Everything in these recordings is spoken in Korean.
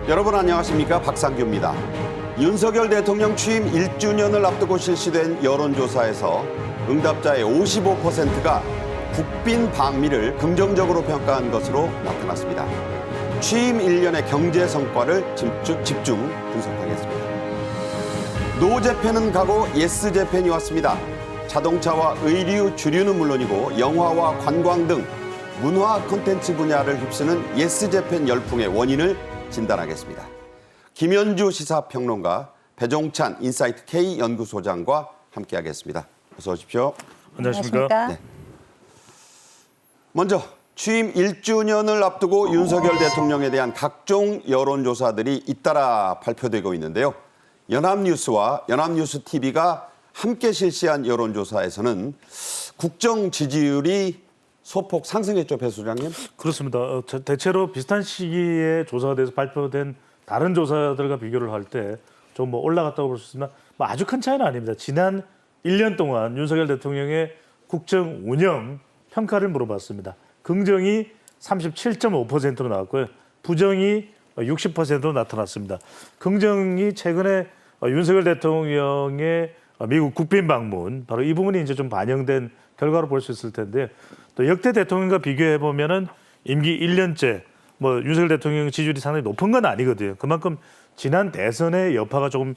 여러분 안녕하십니까? 박상규입니다. 윤석열 대통령 취임 1주년을 앞두고 실시된 여론조사에서 응답자의 55%가 국빈 방미를 긍정적으로 평가한 것으로 나타났습니다. 취임 1년의 경제 성과를 집중 분석하겠습니다. 노 재팬은 가고 예스 재팬이 왔습니다. 자동차와 의류, 주류는 물론이고 영화와 관광 등 문화 콘텐츠 분야를 휩쓰는 예스 재팬 열풍의 원인을 진단하겠습니다. 김현주 시사평론가, 배종찬 인사이트 K 연구소장과 함께하겠습니다. 어서 오십시오. 안녕하십니까? 네. 먼저 취임 1주년을 앞두고 윤석열 대통령에 대한 각종 여론조사들이 잇따라 발표되고 있는데요. 연합뉴스와 연합뉴스TV가 함께 실시한 여론조사에서는 국정 지지율이 소폭 상승했죠, 배 소장님? 그렇습니다. 대체로 비슷한 시기에 조사가 돼서 발표된 다른 조사들과 비교를 할 때 좀 올라갔다고 볼 수 있으나 아주 큰 차이는 아닙니다. 지난 1년 동안 윤석열 대통령의 국정 운영 평가를 물어봤습니다. 긍정이 37.5%로 나왔고요. 부정이 60%로 나타났습니다. 긍정이 최근에 윤석열 대통령의 미국 국빈 방문, 바로 이 부분이 이제 좀 반영된 결과로 볼 수 있을 텐데, 또 역대 대통령과 비교해 보면은 임기 1년째 윤석열 대통령 지지율이 상당히 높은 건 아니거든요. 그만큼 지난 대선의 여파가 조금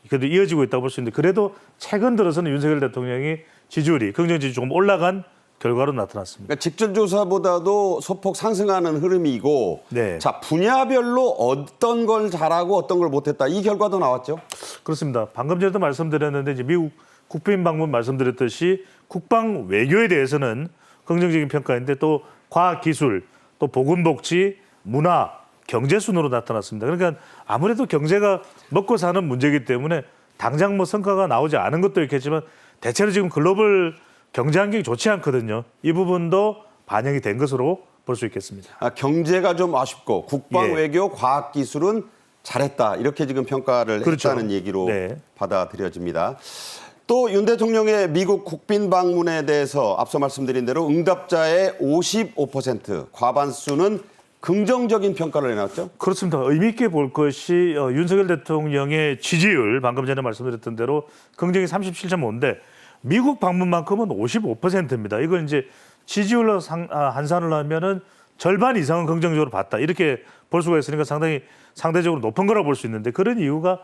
그래도 이어지고 있다고 볼 수 있는데, 그래도 최근 들어서는 윤석열 대통령이 지지율이 긍정 지지율이 조금 올라간 결과로 나타났습니다. 그러니까 직전 조사보다도 소폭 상승하는 흐름이고, 네. 자, 분야별로 어떤 걸 잘하고 어떤 걸 못했다, 이 결과도 나왔죠? 그렇습니다. 방금 전에도 말씀드렸는데, 이제 미국 국빈 방문 말씀드렸듯이 국방 외교에 대해서는 긍정적인 평가인데, 또 과학기술, 또 보건복지, 문화, 경제 순으로 나타났습니다. 그러니까 아무래도 경제가 먹고 사는 문제이기 때문에 당장 성과가 나오지 않은 것도 있겠지만 대체로 지금 글로벌 경제 환경이 좋지 않거든요. 이 부분도 반영이 된 것으로 볼 수 있겠습니다. 경제가 좀 아쉽고 국방, 외교, 과학, 기술은 잘했다, 이렇게 지금 평가를 그렇죠. 했다는 얘기로 네. 받아들여집니다. 또 윤 대통령의 미국 국빈 방문에 대해서 앞서 말씀드린 대로 응답자의 55%, 과반수는 긍정적인 평가를 내놨죠? 그렇습니다. 의미 있게 볼 것이 윤석열 대통령의 지지율, 방금 전에 말씀드렸던 대로 긍정이 37.5인데 미국 방문만큼은 55%입니다. 이걸 이제 지지율로 환산을 하면은 절반 이상은 긍정적으로 봤다, 이렇게 볼 수가 있으니까 상당히 상대적으로 높은 거라고 볼 수 있는데, 그런 이유가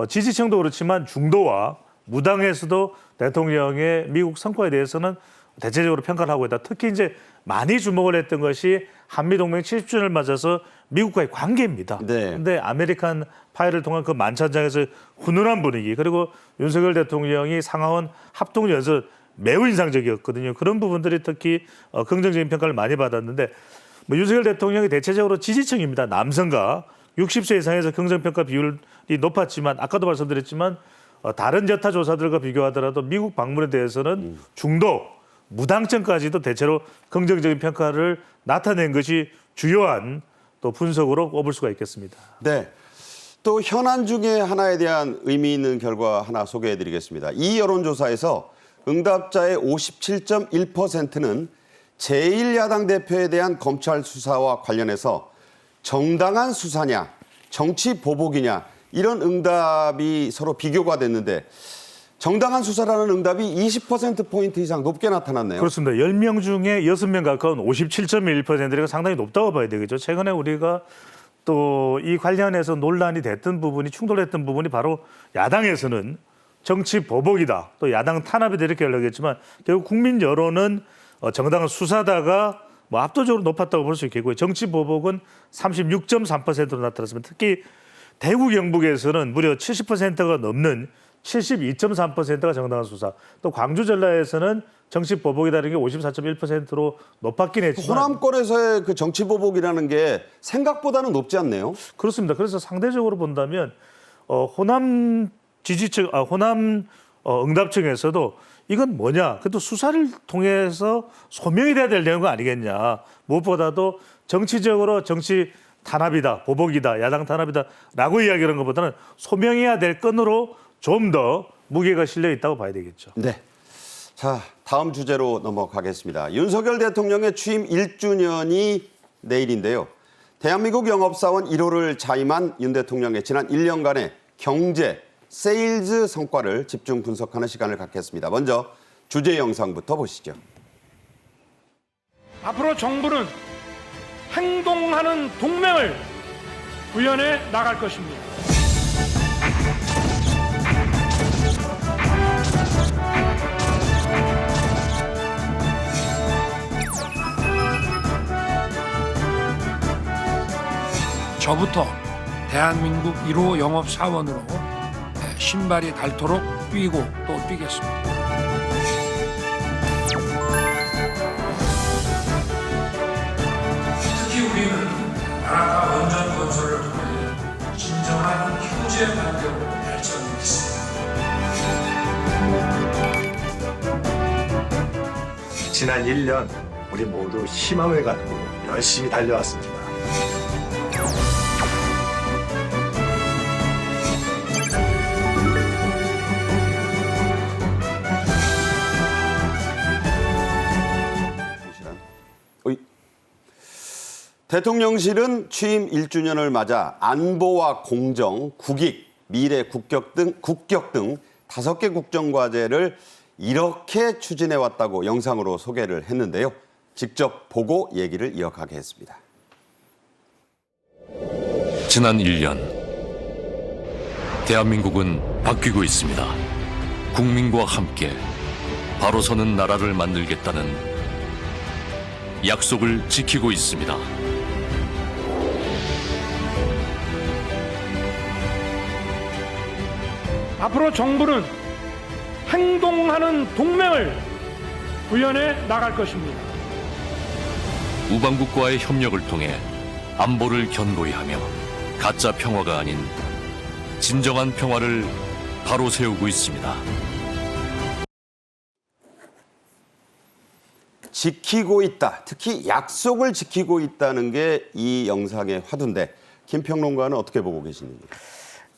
지지층도 그렇지만 중도와 무당에서도 대통령의 미국 성과에 대해서는 대체적으로 평가를 하고 있다. 특히 이제 많이 주목을 했던 것이 한미동맹 70주년을 맞아서 미국과의 관계입니다. 그런데 아메리칸 파이를 통한 그 만찬장에서 훈훈한 분위기, 그리고 윤석열 대통령이 상하원 합동연설 매우 인상적이었거든요. 그런 부분들이 특히 긍정적인 평가를 많이 받았는데, 윤석열 대통령이 대체적으로 지지층입니다. 남성과 60세 이상에서 긍정평가 비율이 높았지만, 아까도 말씀드렸지만 다른 여타 조사들과 비교하더라도 미국 방문에 대해서는 중도, 무당층까지도 대체로 긍정적인 평가를 나타낸 것이 주요한 또 분석으로 꼽을 수가 있겠습니다. 네. 또 현안 중에 하나에 대한 의미 있는 결과 하나 소개해드리겠습니다. 이 여론조사에서 응답자의 57.1%는 제1야당 대표에 대한 검찰 수사와 관련해서 정당한 수사냐, 정치 보복이냐, 이런 응답이 서로 비교가 됐는데, 정당한 수사라는 응답이 20%포인트 이상 높게 나타났네요. 그렇습니다. 10명 중에 6명 가까운 57.1%가 상당히 높다고 봐야 되겠죠. 최근에 우리가 또 이 관련해서 논란이 됐던 부분이, 충돌했던 부분이 바로 야당에서는 정치 보복이다, 또 야당 탄압이다, 이렇게 연락했지만 결국 국민 여론은 정당한 수사다가 압도적으로 높았다고 볼 수 있겠고요. 정치 보복은 36.3%로 나타났습니다. 특히 대구 경북에서는 무려 70%가 넘는 72.3%가 정당한 수사, 또 광주 전라에서는 정치 보복이라는 게 54.1%로 높았긴 했지만, 호남권에서의 그 정치 보복이라는 게 생각보다는 높지 않네요. 그렇습니다. 그래서 상대적으로 본다면 호남 지지층, 호남 응답층에서도 이건 뭐냐, 그래도 수사를 통해서 소명이 돼야 되는 거 아니겠냐, 무엇보다도 정치적으로 정치 탄압이다, 보복이다, 야당 탄압이다라고 이야기하는 것보다는 소명해야 될 건으로 좀 더 무게가 실려 있다고 봐야 되겠죠. 네. 자, 다음 주제로 넘어가겠습니다. 윤석열 대통령의 취임 1주년이 내일인데요. 대한민국 영업사원 1호를 자임한 윤 대통령의 지난 1년간의 경제, 세일즈 성과를 집중 분석하는 시간을 갖겠습니다. 먼저 주제 영상부터 보시죠. 앞으로 정부는 행동하는 동맹을 구현해 나갈 것입니다. 저부터 대한민국 1호 영업사원으로 신발이 닳도록 뛰고 또 뛰겠습니다. 특히 우리는 나라가 원전 건설을 통해 진정한 휴재 관계로 발전했습니다. 지난 1년 우리 모두 힘함을 갖고 열심히 달려왔습니다. 대통령실은 취임 1주년을 맞아 안보와 공정, 국익, 미래, 국격 등 5개 국정과제를 이렇게 추진해왔다고 영상으로 소개를 했는데요. 직접 보고 얘기를 이어가겠습니다. 지난 1년 대한민국은 바뀌고 있습니다. 국민과 함께 바로 서는 나라를 만들겠다는 약속을 지키고 있습니다. 앞으로 정부는 행동하는 동맹을 구현해 나갈 것입니다. 우방국과의 협력을 통해 안보를 견고히 하며 가짜 평화가 아닌 진정한 평화를 바로 세우고 있습니다. 지키고 있다. 특히 약속을 지키고 있다는 게 이 영상의 화두인데 김 평론가는 어떻게 보고 계십니까?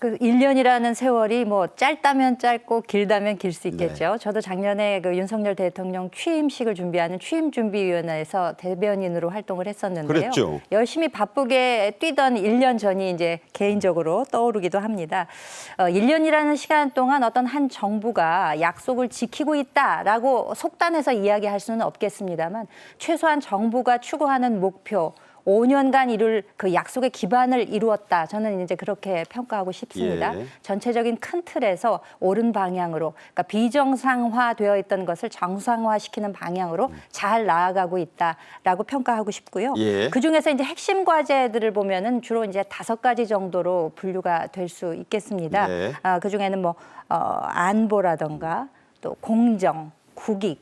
그 1년이라는 세월이 뭐 짧다면 짧고 길다면 길 수 있겠죠. 네. 저도 작년에 그 윤석열 대통령 취임식을 준비하는 취임준비위원회에서 대변인으로 활동을 했었는데요. 그랬죠. 열심히 바쁘게 뛰던 1년 전이 이제 개인적으로 떠오르기도 합니다. 1년이라는 시간 동안 어떤 한 정부가 약속을 지키고 있다라고 속단해서 이야기할 수는 없겠습니다만 최소한 정부가 추구하는 목표 5년간 이룰 그 약속의 기반을 이루었다. 저는 이제 그렇게 평가하고 싶습니다. 예. 전체적인 큰 틀에서 옳은 방향으로, 그러니까 비정상화되어 있던 것을 정상화시키는 방향으로 잘 나아가고 있다라고 평가하고 싶고요. 예. 그 중에서 이제 핵심 과제들을 보면은 주로 이제 5가지 정도로 분류가 될 수 있겠습니다. 네. 그 중에는 뭐 안보라던가 또 공정, 국익,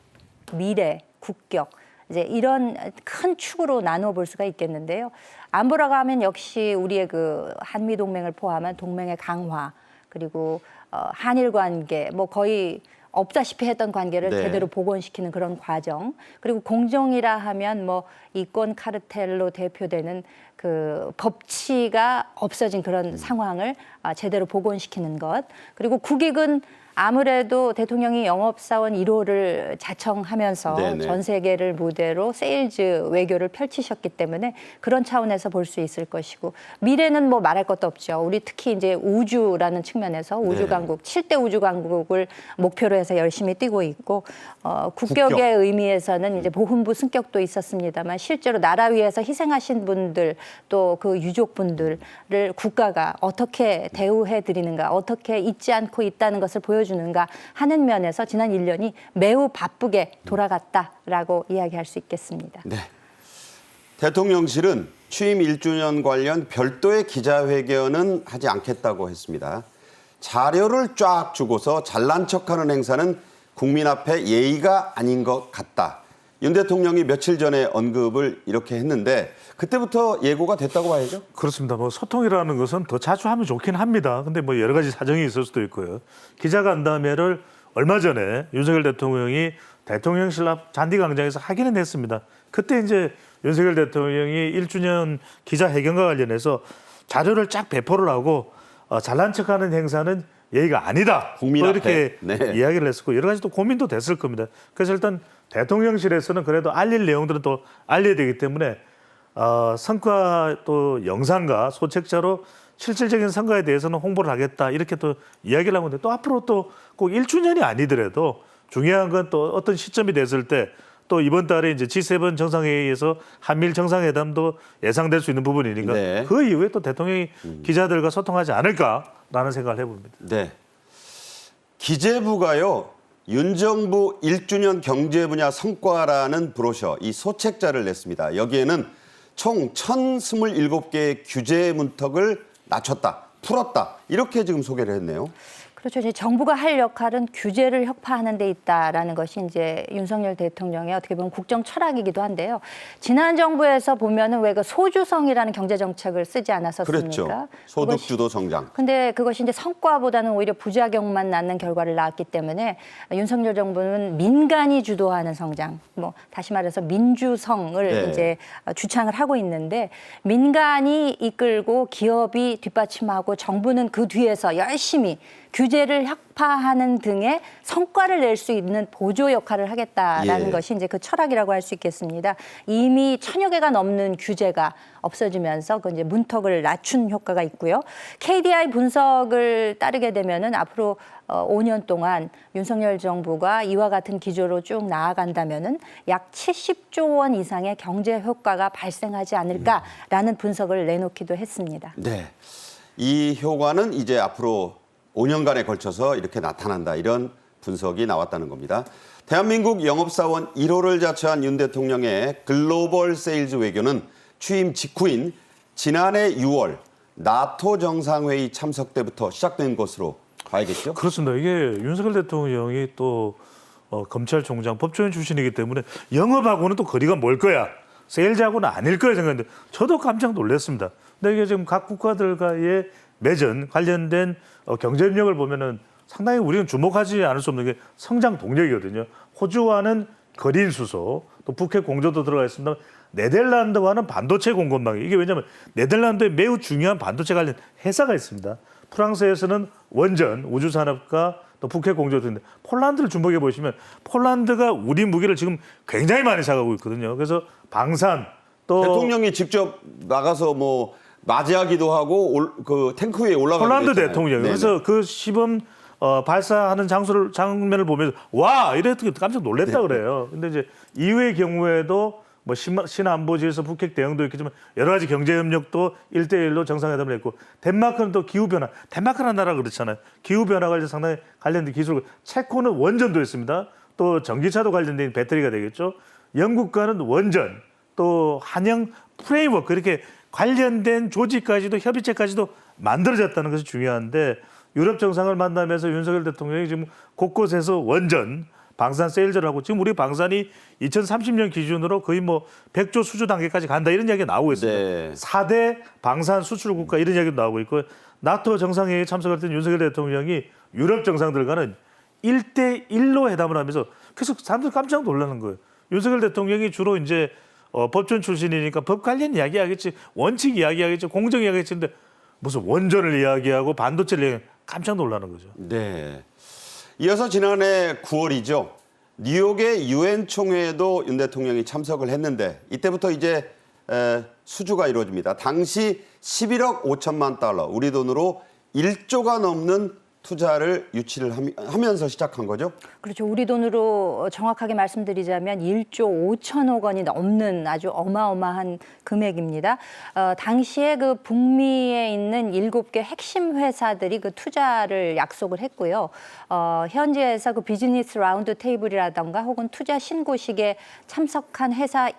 미래, 국격. 이제 이런 큰 축으로 나누어 볼 수가 있겠는데요. 안보라고 하면 역시 우리의 그 한미 동맹을 포함한 동맹의 강화 그리고 한일 관계 뭐 거의 없다시피 했던 관계를 네. 제대로 복원시키는 그런 과정. 그리고 공정이라 하면 뭐 이권 카르텔로 대표되는 그 법치가 없어진 그런 상황을 제대로 복원시키는 것. 그리고 국익은 아무래도 대통령이 영업사원 1호를 자청하면서 네네. 전 세계를 무대로 세일즈 외교를 펼치셨기 때문에 그런 차원에서 볼 수 있을 것이고 미래는 뭐 말할 것도 없죠. 우리 특히 이제 우주라는 측면에서 우주강국, 7대 우주강국을 목표로 해서 열심히 뛰고 있고 국격의 의미에서는 이제 보훈부 승격도 있었습니다만 실제로 나라 위해서 희생하신 분들 또 그 유족분들을 국가가 어떻게 대우해 드리는가, 어떻게 잊지 않고 있다는 것을 보여주는가 하는 면에서 지난 1년이 매우 바쁘게 돌아갔다라고 이야기할 수 있겠습니다. 네. 대통령실은 취임 1주년 관련 별도의 기자회견은 하지 않겠다고 했습니다. 자료를 쫙 주고서 잘난 척하는 행사는 국민 앞에 예의가 아닌 것 같다. 윤 대통령이 며칠 전에 언급을 이렇게 했는데 그때부터 예고가 됐다고 봐야죠? 그렇습니다. 뭐 소통이라는 것은 더 자주 하면 좋긴 합니다. 근데 뭐 여러 가지 사정이 있을 수도 있고요. 기자간담회를 얼마 전에 윤석열 대통령이 대통령실 앞 잔디광장에서 하기는 했습니다. 그때 이제 윤석열 대통령이 1주년 기자회견과 관련해서 자료를 쫙 배포를 하고 잘난 척하는 행사는 예의가 아니다. 국민 또 앞에. 이렇게 네. 이야기를 했었고 여러 가지 또 고민도 됐을 겁니다. 그래서 일단 대통령실에서는 그래도 알릴 내용들은 또 알려야 되기 때문에 성과 또 영상과 소책자로 실질적인 성과에 대해서는 홍보를 하겠다 이렇게 또 이야기를 하고 있는데 또 앞으로 또 꼭 1주년이 아니더라도 중요한 건 또 어떤 시점이 됐을 때 또 이번 달에 이제 G7 정상회의에서 한미일 정상회담도 예상될 수 있는 부분이니까 네. 그 이후에 또 대통령이 기자들과 소통하지 않을까라는 생각을 해봅니다. 네. 기재부가요. 윤 정부 1주년 경제 분야 성과라는 브로셔, 이 소책자를 냈습니다. 여기에는 총 1,027개의 규제 문턱을 낮췄다, 풀었다 이렇게 지금 소개를 했네요. 그렇죠. 이제 정부가 할 역할은 규제를 혁파하는 데 있다라는 것이 이제 윤석열 대통령의 어떻게 보면 국정 철학이기도 한데요. 지난 정부에서 보면은 왜 그 소주성이라는 경제 정책을 쓰지 않았었습니까? 그렇죠. 소득주도 성장. 근데 그것이 이제 성과보다는 오히려 부작용만 낳는 결과를 낳았기 때문에 윤석열 정부는 민간이 주도하는 성장, 뭐 다시 말해서 민주성을 네. 이제 주창을 하고 있는데 민간이 이끌고 기업이 뒷받침하고 정부는 그 뒤에서 열심히 규제를 혁파하는 등의 성과를 낼 수 있는 보조 역할을 하겠다라는 예. 것이 이제 그 철학이라고 할 수 있겠습니다. 이미 1,000여 개가 넘는 규제가 없어지면서 그 이제 문턱을 낮춘 효과가 있고요. KDI 분석을 따르게 되면은 앞으로 5년 동안 윤석열 정부가 이와 같은 기조로 쭉 나아간다면은 약 70조 원 이상의 경제 효과가 발생하지 않을까라는 분석을 내놓기도 했습니다. 네. 이 효과는 이제 앞으로 5년간에 걸쳐서 이렇게 나타난다. 이런 분석이 나왔다는 겁니다. 대한민국 영업사원 1호를 자처한 윤 대통령의 글로벌 세일즈 외교는 취임 직후인 지난해 6월 나토 정상회의 참석 때부터 시작된 것으로 봐야겠죠? 그렇습니다. 이게 윤석열 대통령이 또 검찰총장 법조인 출신이기 때문에 영업하고는 또 거리가 멀 거야. 세일즈하고는 아닐 거야 생각했는데 저도 깜짝 놀랐습니다. 근데 이게 지금 각 국가들과의 맺은 관련된 경제협력을 보면은 상당히 우리는 주목하지 않을 수 없는 게 성장 동력이거든요. 호주와는 거리인 수소, 또 북핵 공조도 들어가 있습니다. 네덜란드와는 반도체 공급망이 이게 왜냐하면 네덜란드에 매우 중요한 반도체 관련 회사가 있습니다. 프랑스에서는 원전, 우주산업과 또 북핵 공조도 있는데 폴란드를 주목해 보시면 폴란드가 우리 무기를 지금 굉장히 많이 사가고 있거든요. 그래서 방산 또 대통령이 직접 나가서 뭐 맞이하기도 하고 그 탱크 위에 올라가기도 폴란드 했잖아요. 대통령. 네네. 그래서 그 시범 발사하는 장면을 보면서 와 이랬더니 깜짝 놀랐다 그래요. 근데 이제 이후의 경우에도 뭐 신안보지에서 북핵 대응도 있겠지만 여러 가지 경제 협력도 1대1로 정상회담을 했고 덴마크는 또 기후 변화. 덴마크라는 나라가 그렇잖아요. 기후 변화가 상당히 관련된 기술. 체코는 원전도 있습니다. 또 전기차도 관련된 배터리가 되겠죠. 영국과는 원전, 또 한영 프레임워크 이렇게 관련된 조직까지도 협의체까지도 만들어졌다는 것이 중요한데 유럽 정상을 만나면서 윤석열 대통령이 지금 곳곳에서 원전, 방산 세일즈를 하고 지금 우리 방산이 2030년 기준으로 거의 뭐 100조 수주 단계까지 간다 이런 이야기가 나오고 있습니다. 네. 4대 방산 수출 국가 이런 이야기도 나오고 있고 나토 정상회의에 참석할 때 윤석열 대통령이 유럽 정상들과는 1대1로 회담을 하면서 계속 사람들 깜짝 놀라는 거예요. 윤석열 대통령이 주로 이제 법조인 출신이니까 법 관련 이야기하겠지, 원칙 이야기하겠지, 공정 이야기하겠지. 근데 무슨 원전을 이야기하고 반도체를 이야기하고 깜짝 놀라는 거죠. 네. 이어서 지난해 9월이죠. 뉴욕의 유엔 총회에도 윤 대통령이 참석을 했는데 이때부터 이제 수주가 이루어집니다. 당시 11억 5천만 달러, 우리 돈으로 1조가 넘는 투자를 유치를 하면서 시작한 거죠? 그렇죠. 우리 돈으로 정확하게 말씀드리자면 1조 5천억 원이 넘는 아주 어마어마한 금액입니다. 당시에 그 북미에 있는 7개 핵심 회사들이 그 투자를 약속을 했고요. 현지에서 그 비즈니스 라운드 테이블이라던가 혹은 투자 신고식에 참석한 회사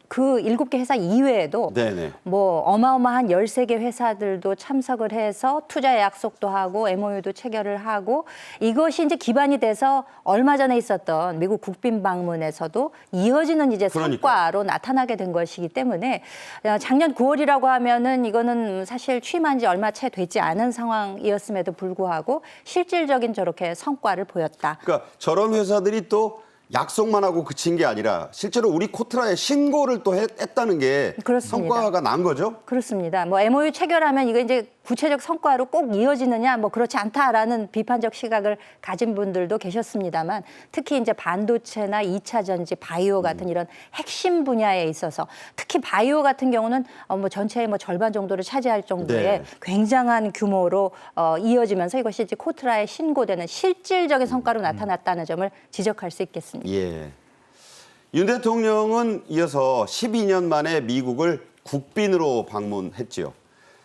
그 7개 회사 이외에도 네네. 뭐 어마어마한 13개 회사들도 참석을 해서 투자 약속도 하고 MOU도 체결을 하고 이것이 이제 기반이 돼서 얼마 전에 있었던 미국 국빈 방문에서도 이어지는 이제 성과로 나타나게 된 것이기 때문에 작년 9월이라고 하면은 이거는 사실 취임한 지 얼마 채 되지 않은 상황이었음에도 불구하고 실질적인 저렇게 성과를 보였다. 그러니까 저런 회사들이 또 약속만 하고 그친 게 아니라 실제로 우리 코트라에 신고를 또 했다는 게 그렇습니다. 성과가 난 거죠? 그렇습니다. 뭐 MOU 체결하면 이거 이제 구체적 성과로 꼭 이어지느냐 뭐 그렇지 않다라는 비판적 시각을 가진 분들도 계셨습니다만 특히 이제 반도체나 2차 전지, 바이오 같은 이런 핵심 분야에 있어서 특히 바이오 같은 경우는 뭐 전체의 뭐 절반 정도를 차지할 정도의 네. 굉장한 규모로 이어지면서 이것이 이제 코트라에 신고되는 실질적인 성과로 나타났다는 점을 지적할 수 있겠습니다. 예. 윤 대통령은 이어서 12년 만에 미국을 국빈으로 방문했지요.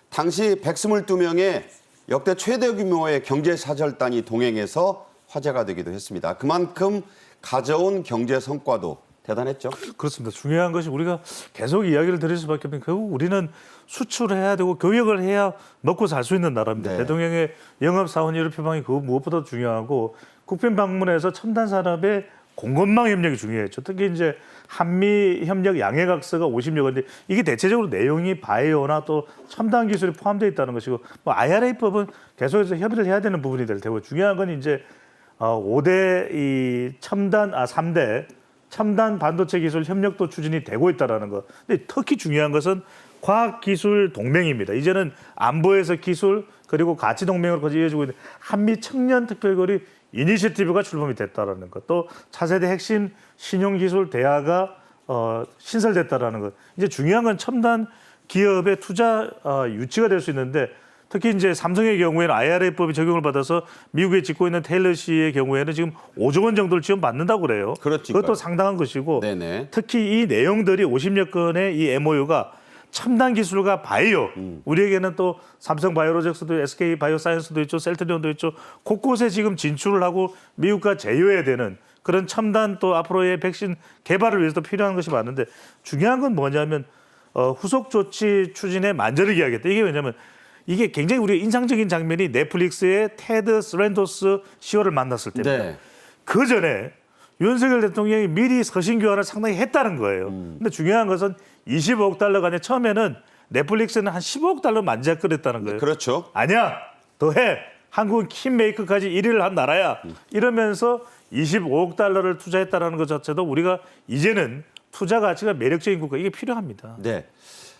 당시 122명의 역대 최대 규모의 경제사절단이 동행해서 화제가 되기도 했습니다. 그만큼 가져온 경제 성과도 대단했죠. 그렇습니다. 중요한 것이 우리가 계속 이야기를 드릴 수밖에 없는 결국 우리는 수출해야 되고 교역을 해야 먹고 살 수 있는 나라입니다. 네. 대통령의 영업사원 표방이 그거 무엇보다 중요하고 국빈 방문에서 첨단 산업의 공급망 협력이 중요했죠. 특히 이제 한미 협력 양해각서가 50여 건데 이게 대체적으로 내용이 바이오나 또 첨단 기술이 포함되어 있다는 것이고 뭐 IRA법은 계속해서 협의를 해야 되는 부분이 될 테고 중요한 건 이제 5대 이 3대 첨단 반도체 기술 협력도 추진이 되고 있다라는 것. 근데 특히 중요한 것은 과학기술 동맹입니다. 이제는 안보에서 기술 그리고 가치 동맹으로 이어지고 있는 한미 청년 특별거리 이니셔티브가 출범이 됐다라는 것. 또 차세대 핵심 신용기술 대화가 신설됐다라는 것. 이제 중요한 건 첨단 기업의 투자 유치가 될 수 있는데 특히 이제 삼성의 경우에는 IRA법이 적용을 받아서 미국에 짓고 있는 테일러시의 경우에는 지금 5조 원 정도를 지원받는다고 그래요. 그렇지요. 그것도 상당한 것이고 네네. 특히 이 내용들이 50여 건의 이 MOU가 첨단 기술과 바이오, 우리에게는 또 삼성 바이오로직스도 SK 바이오사이언스도 있죠, 셀트리온도 있죠. 곳곳에 지금 진출을 하고 미국과 제휴해야 되는 그런 첨단 또 앞으로의 백신 개발을 위해서도 필요한 것이 많은데 중요한 건 뭐냐면 후속 조치 추진에 만전을 기하겠다. 이게 왜냐하면 이게 굉장히 우리가 인상적인 장면이 넷플릭스의 테드 스랜도스 CEO를 만났을 때입니다. 네. 그 전에 윤석열 대통령이 미리 서신 교환을 상당히 했다는 거예요. 근데 중요한 것은 25억 달러가 아니라 처음에는 넷플릭스는 한 15억 달러 만지작거렸다는 거예요. 그렇죠. 아니야, 더 해. 한국은 킹메이커까지 1위를 한 나라야. 이러면서 25억 달러를 투자했다는 것 자체도 우리가 이제는 투자 가치가 매력적인 국가 이게 필요합니다. 네.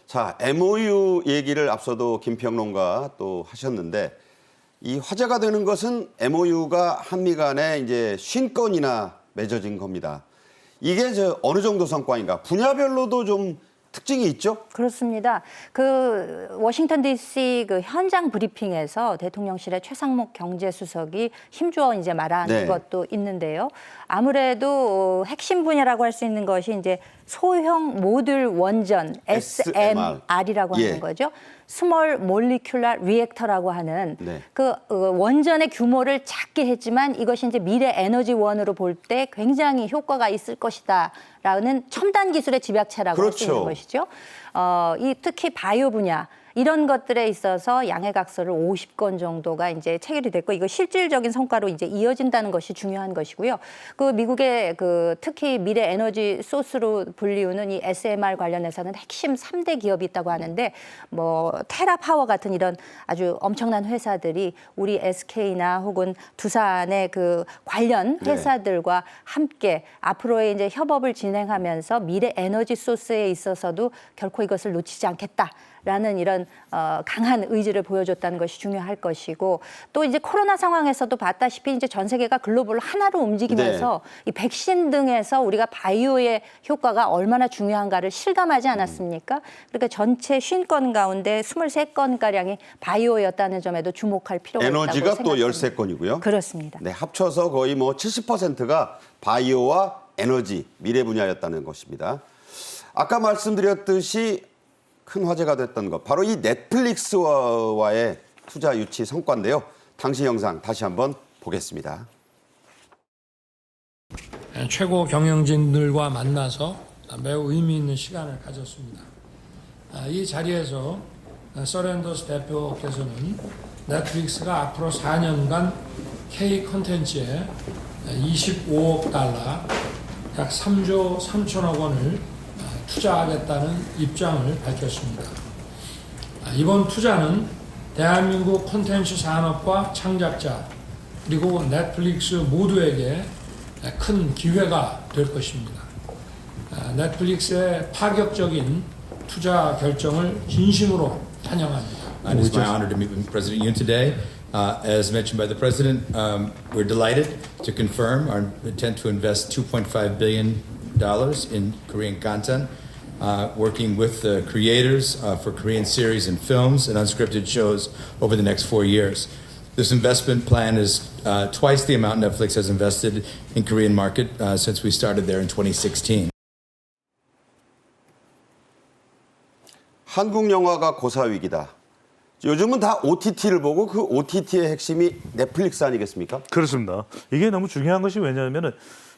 자, MOU 얘기를 앞서도 김평론가 또 하셨는데 이 화제가 되는 것은 MOU가 한미 간에 이제 50건이나 맺어진 겁니다. 이게 어느 정도 성과인가? 분야별로도 좀 특징이 있죠? 그렇습니다. 그 워싱턴 D.C. 그 현장 브리핑에서 대통령실의 최상목 경제수석이 힘주어 이제 말한 네. 것도 있는데요. 아무래도 핵심 분야라고 할 수 있는 것이 이제 소형 모듈 원전 SMR이라고 예. 하는 거죠. 스몰 몰리큘러 리액터라고 하는 네. 그 원전의 규모를 작게 했지만 이것이 이제 미래 에너지원으로 볼 때 굉장히 효과가 있을 것이다라는 첨단 기술의 집약체라고 할 수 있는 그렇죠. 것이죠. 이 특히 바이오 분야 이런 것들에 있어서 양해각서를 50건 정도가 이제 체결이 됐고 이거 실질적인 성과로 이제 이어진다는 것이 중요한 것이고요. 그 미국의 그 특히 미래 에너지 소스로 불리우는 이 SMR 관련해서는 핵심 3대 기업이 있다고 하는데 뭐 테라파워 같은 이런 아주 엄청난 회사들이 우리 SK나 혹은 두산의 그 관련 회사들과 함께 앞으로의 이제 협업을 진행하면서 미래 에너지 소스에 있어서도 결코 이것을 놓치지 않겠다. 라는 이런 강한 의지를 보여줬다는 것이 중요할 것이고 또 이제 코로나 상황에서도 봤다시피 이제 전 세계가 글로벌 하나로 움직이면서 이 백신 등에서 우리가 바이오의 효과가 얼마나 중요한가를 실감하지 않았습니까? 그러니까 전체 50건 가운데 23건 가량이 바이오였다는 점에도 주목할 필요가 있다고 에너지가 생각합니다. 또 13건이고요. 그렇습니다. 네, 합쳐서 거의 뭐 70%가 바이오와 에너지, 미래 분야였다는 것입니다. 아까 말씀드렸듯이 큰 화제가 됐던 것, 바로 이 넷플릭스와의 투자 유치 성과인데요. 당시 영상 다시 한번 보겠습니다. 최고 경영진들과 만나서 매우 의미 있는 시간을 가졌습니다. 이 자리에서 서렌더스 대표께서는 넷플릭스가 앞으로 4년간 K 콘텐츠에 25억 달러, 약 3조 3천억 원을 투자하겠다는 입장을 밝혔습니다. 이번 투자는 대한민국 콘텐츠 산업과 창작자 그리고 넷플릭스 모두에게 큰 기회가 될 것입니다. 넷플릭스의 파격적인 투자 결정을 진심으로 환영합니다. And it's my honor to meet with President Yoon today. As mentioned by the President, we're delighted to confirm our intent to invest $2.5 billion in Korean content, working with the creators for Korean series and films and unscripted shows over the next 4 years. This investment plan is twice the amount Netflix has invested in Korean market since we started there in 2016. 한국 영화가 고사위기다. 요즘은 다 OTT를 보고 그 OTT의 핵심이 넷플릭스 아니겠습니까? 그렇습니다. 이게 너무 중요한 것이 왜냐하면은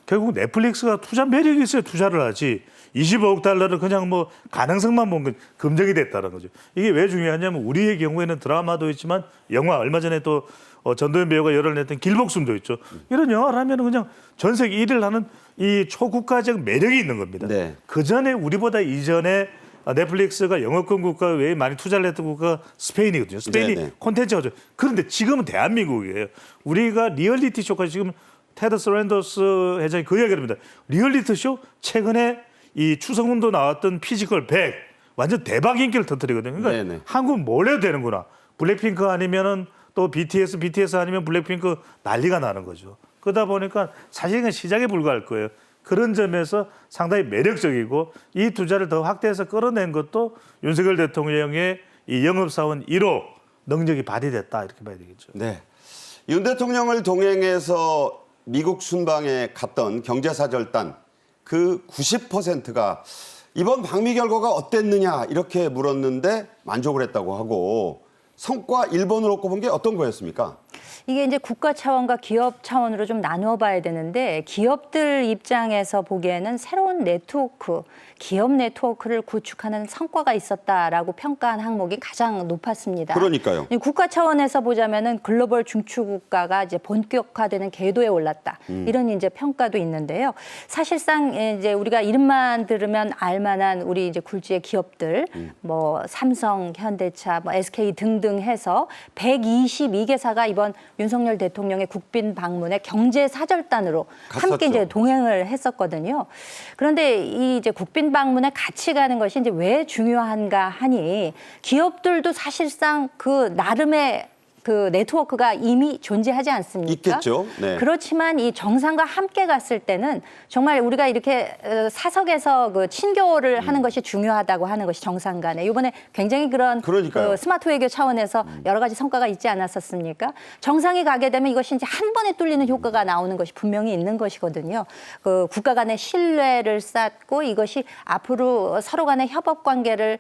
결국 넷플릭스가 투자 매력이 있어야 투자를 하지 25억 달러를 그냥 뭐 가능성만 보면 검증이 됐다는 거죠. 이게 왜 중요하냐면 우리의 경우에는 드라마도 있지만 영화 얼마 전에 또 전도연 배우가 열을 냈던 길복숭도 있죠. 이런 영화를 하면 그냥 전 세계 1위를 하는 이 초국가적 매력이 있는 겁니다. 네. 그 전에 우리보다 이전에 넷플릭스가 영어권 국가 외에 많이 투자를 했던 국가가 스페인이거든요. 스페인이 네네. 콘텐츠가 좋아요. 그런데 지금은 대한민국이에요. 우리가 리얼리티 쇼까지 지금 테드 서렌더스 회장이 그 이야기를 합니다. 리얼리티 쇼 최근에 이 추성훈도 나왔던 피지컬 100 완전 대박 인기를 터뜨리거든요. 그러니까 네네. 한국은 뭘 해도 되는구나. 블랙핑크 아니면은 또 BTS 아니면 블랙핑크 난리가 나는 거죠. 그러다 보니까 사실은 시장에 불과할 거예요. 그런 점에서 상당히 매력적이고 이 투자를 더 확대해서 끌어낸 것도 윤석열 대통령의 이 영업사원 1호 능력이 발휘됐다 이렇게 봐야 되겠죠. 네. 윤 대통령을 동행해서 미국 순방에 갔던 경제사절단 그 90%가 이번 방미 결과가 어땠느냐 이렇게 물었는데 만족을 했다고 하고 성과 1번으로 꼽은 게 어떤 거였습니까? 이게 이제 국가 차원과 기업 차원으로 좀 나누어 봐야 되는데 기업들 입장에서 보기에는 새로운 네트워크, 기업 네트워크를 구축하는 성과가 있었다라고 평가한 항목이 가장 높았습니다. 그러니까요. 국가 차원에서 보자면은 글로벌 중추 국가가 이제 본격화되는 궤도에 올랐다. 이런 이제 평가도 있는데요. 사실상 이제 우리가 이름만 들으면 알만한 우리 이제 굴지의 기업들, 뭐 삼성, 현대차, 뭐 SK 등등 해서 122개사가 이번 윤석열 대통령의 국빈 방문에 경제 사절단으로 갔었죠. 함께 이제 동행을 했었거든요. 그런데 이 이제 국빈 방문에 같이 가는 것이 이제 왜 중요한가 하니 기업들도 사실상 그 나름의 그 네트워크가 이미 존재하지 않습니까? 있겠죠. 네. 그렇지만 이 정상과 함께 갔을 때는 정말 우리가 이렇게 사석에서 그 친교를 하는 것이 중요하다고 하는 것이 정상 간에 이번에 굉장히 그런 그러니까요. 그 스마트 외교 차원에서 여러 가지 성과가 있지 않았었습니까? 정상이 가게 되면 이것이 이제 한 번에 뚫리는 효과가 나오는 것이 분명히 있는 것이거든요. 그 국가 간의 신뢰를 쌓고 이것이 앞으로 서로 간의 협업 관계를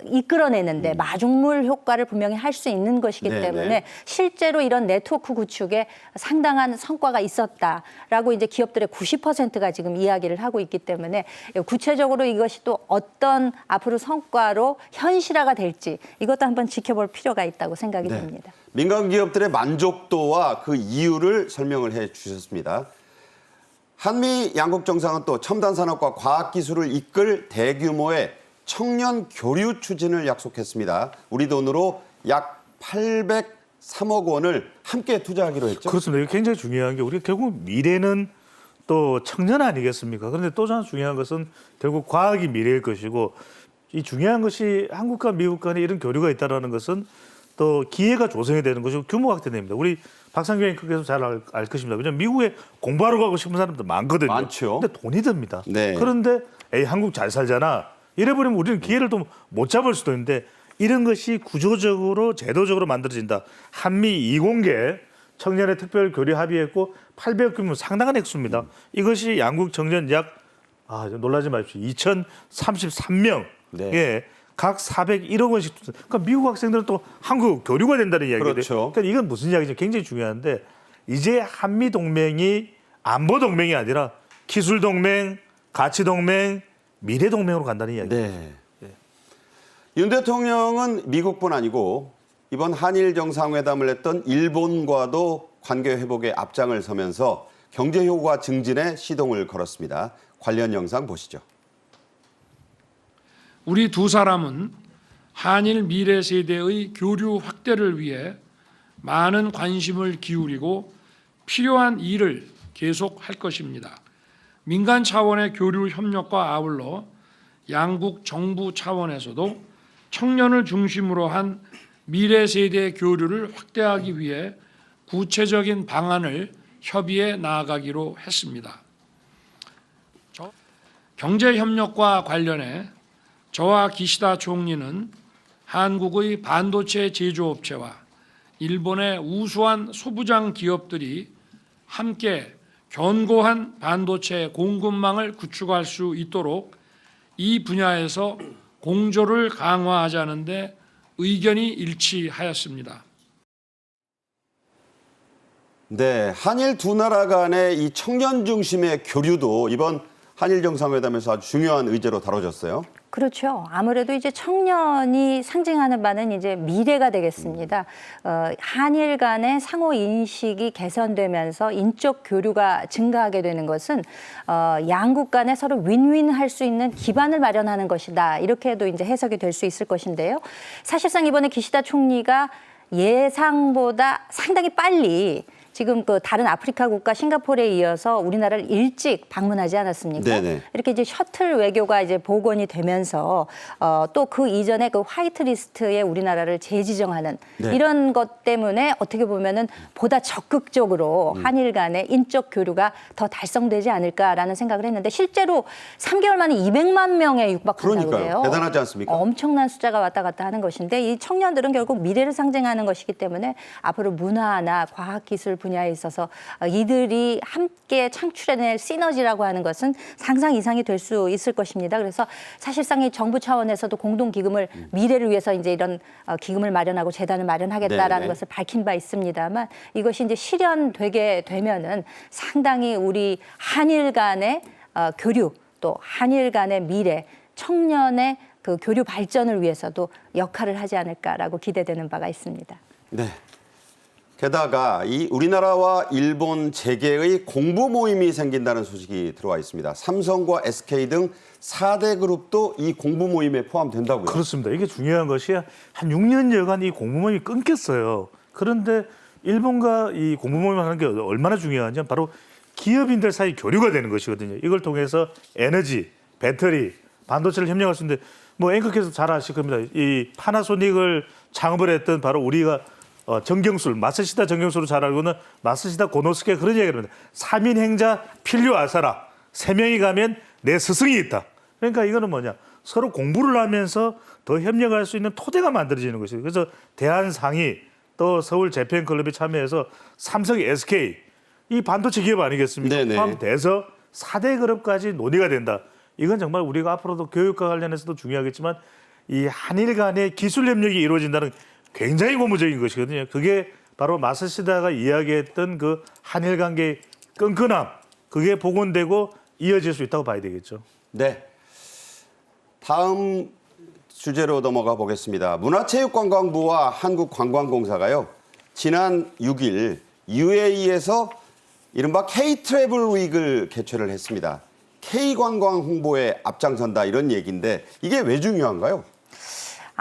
이끌어내는데 마중물 효과를 분명히 할 수 있는 것이기 네네. 때문에 실제로 이런 네트워크 구축에 상당한 성과가 있었다라고 이제 기업들의 90%가 지금 이야기를 하고 있기 때문에 구체적으로 이것이 또 어떤 앞으로 성과로 현실화가 될지 이것도 한번 지켜볼 필요가 있다고 생각이 네. 듭니다. 민간 기업들의 만족도와 그 이유를 설명을 해 주셨습니다. 한미 양국 정상은 또 첨단 산업과 과학 기술을 이끌 대규모의 청년 교류 추진을 약속했습니다. 우리 돈으로 약 803억 원을 함께 투자하기로 했죠. 그렇습니다. 이게 굉장히 중요한 게 우리가 결국 미래는 또 청년 아니겠습니까? 그런데 또 하나 중요한 것은 결국 과학이 미래일 것이고 이 중요한 것이 한국과 미국 간에 이런 교류가 있다는 것은 또 기회가 조성이 되는 것이고 규모 확대됩니다. 우리 박상규 앵커께서 잘 알 것입니다. 왜냐하면 미국에 공부하러 가고 싶은 사람들 많거든요. 많죠. 근데 돈이 듭니다. 네. 그런데 에이 한국 잘 살잖아. 이래버리면 우리는 기회를 또 못 잡을 수도 있는데 이런 것이 구조적으로 제도적으로 만들어진다. 한미 20개 청년의 특별 교류 합의했고 800억 규모 상당한 액수입니다. 이것이 양국 청년 약 놀라지 마십시오. 2,033명. 네. 예. 각 401억 원씩. 그러니까 미국 학생들은 또 한국 교류가 된다는 이야기예요. 그렇죠. 그러니까 이건 무슨 이야기죠? 굉장히 중요한데 이제 한미 동맹이 안보 동맹이 아니라 기술 동맹, 가치 동맹, 미래 동맹으로 간다는 이야기예요. 네. 윤 대통령은 미국뿐 아니고 이번 한일 정상회담을 했던 일본과도 관계 회복에 앞장을 서면서 경제 효과 증진에 시동을 걸었습니다. 관련 영상 보시죠. 우리 두 사람은 한일 미래 세대의 교류 확대를 위해 많은 관심을 기울이고 필요한 일을 계속할 것입니다. 민간 차원의 교류 협력과 아울러 양국 정부 차원에서도 청년을 중심으로 한 미래 세대 교류를 확대하기 위해 구체적인 방안을 협의해 나아가기로 했습니다. 경제협력과 관련해 저와 기시다 총리는 한국의 반도체 제조업체와 일본의 우수한 소부장 기업들이 함께 견고한 반도체 공급망을 구축할 수 있도록 이 분야에서 공조를 강화하자는 데 의견이 일치하였습니다. 네, 한일 두 나라 간의 이 청년 중심의 교류도 이번 한일 정상회담에서 아주 중요한 의제로 다뤄졌어요. 그렇죠. 아무래도 이제 청년이 상징하는 바는 이제 미래가 되겠습니다. 한일 간의 상호 인식이 개선되면서 인적 교류가 증가하게 되는 것은 양국 간에 서로 윈윈할 수 있는 기반을 마련하는 것이다. 이렇게도 이제 해석이 될 수 있을 것인데요. 사실상 이번에 기시다 총리가 예상보다 상당히 빨리 지금 그 다른 아프리카 국가 싱가포르에 이어서 우리나라를 일찍 방문하지 않았습니까? 네네. 이렇게 이제 셔틀 외교가 이제 복원이 되면서 또 그 이전에 그 화이트리스트에 우리나라를 재지정하는 네. 이런 것 때문에 어떻게 보면은 보다 적극적으로 한일 간의 인적 교류가 더 달성되지 않을까라는 생각을 했는데 실제로 3개월 만에 200만 명에 육박한다고 그러니까요. 해요. 대단하지 않습니까? 엄청난 숫자가 왔다 갔다 하는 것인데 이 청년들은 결국 미래를 상징하는 것이기 때문에 앞으로 문화나 과학기술 분야에 있어서 이들이 함께 창출해낼 시너지라고 하는 것은 상상 이상이 될 수 있을 것입니다. 그래서 사실상 이 정부 차원에서도 공동기금을 미래를 위해서 이제 이런 기금을 마련하고 재단을 마련하겠다라는 네네. 것을 밝힌 바 있습니다만 이것이 이제 실현되게 되면은 상당히 우리 한일 간의 교류 또 한일 간의 미래 청년의 그 교류 발전을 위해서도 역할을 하지 않을까라고 기대되는 바가 있습니다. 네. 게다가 이 우리나라와 일본 재계의 공부 모임이 생긴다는 소식이 들어와 있습니다. 삼성과 SK 등 4대 그룹도 이 공부 모임에 포함된다고요. 그렇습니다. 이게 중요한 것이 한 6년여간 이 공부모임이 끊겼어요. 그런데 일본과 이 공부모임을 하는 게 얼마나 중요한지 바로 기업인들 사이 교류가 되는 것이거든요. 이걸 통해서 에너지, 배터리, 반도체를 협력할 수 있는데 뭐 앵커께서 잘 아실 겁니다. 이 파나소닉을 창업을 했던 바로 우리가 정경술, 마쓰시다 정경술로 잘 알고는 마쓰시다 고노스케가 그런 이야기를 합니다. 3인 행자 필요 아사라. 3명이 가면 내 스승이 있다. 그러니까 이거는 뭐냐. 서로 공부를 하면서 더 협력할 수 있는 토대가 만들어지는 것이에요. 그래서 대한상의 또 서울 재팬클럽이 참여해서 삼성, SK 이 반도체 기업 아니겠습니까? 네네. 포함돼서 4대 그룹까지 논의가 된다. 이건 정말 우리가 앞으로도 교육과 관련해서도 중요하겠지만 이 한일 간의 기술 협력이 이루어진다는 굉장히 고무적인 것이거든요. 그게 바로 마쓰시다가 이야기했던 그 한일 관계의 끈끈함, 그게 복원되고 이어질 수 있다고 봐야 되겠죠. 네. 다음 주제로 넘어가 보겠습니다. 문화체육관광부와 한국관광공사가요. 지난 6일 UAE에서 이른바 K-트래블 위크를 개최를 했습니다. K-관광 홍보에 앞장선다 이런 얘기인데 이게 왜 중요한가요?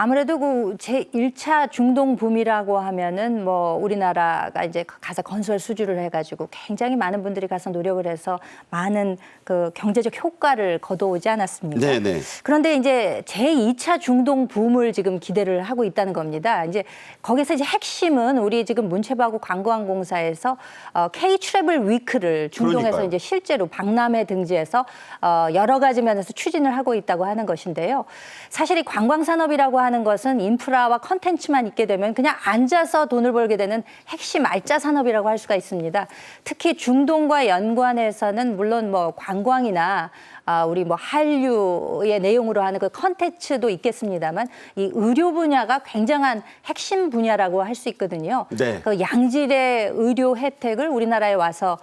아무래도 그 제1차 중동 붐이라고 하면은 뭐 우리나라가 이제 가서 건설 수주를 해가지고 굉장히 많은 분들이 가서 노력을 해서 많은 그 경제적 효과를 거둬오지 않았습니까? 네네. 그런데 이제 제2차 중동 붐을 지금 기대를 하고 있다는 겁니다. 이제 거기서 이제 핵심은 우리 지금 문체부하고 관광공사에서 K 트래블 위크를 중동에서 그러니까요. 이제 실제로 박람회 등지에서 여러 가지 면에서 추진을 하고 있다고 하는 것인데요. 사실 이 관광 산업이라고 하는 것은 인프라와 컨텐츠만 있게 되면 그냥 앉아서 돈을 벌게 되는 핵심 알짜 산업이라고 할 수가 있습니다. 특히 중동과 연관해서는 물론 뭐 관광이나 우리 뭐 한류의 내용으로 하는 그 컨텐츠도 있겠습니다만 이 의료 분야가 굉장한 핵심 분야라고 할 수 있거든요. 네. 그 양질의 의료 혜택을 우리나라에 와서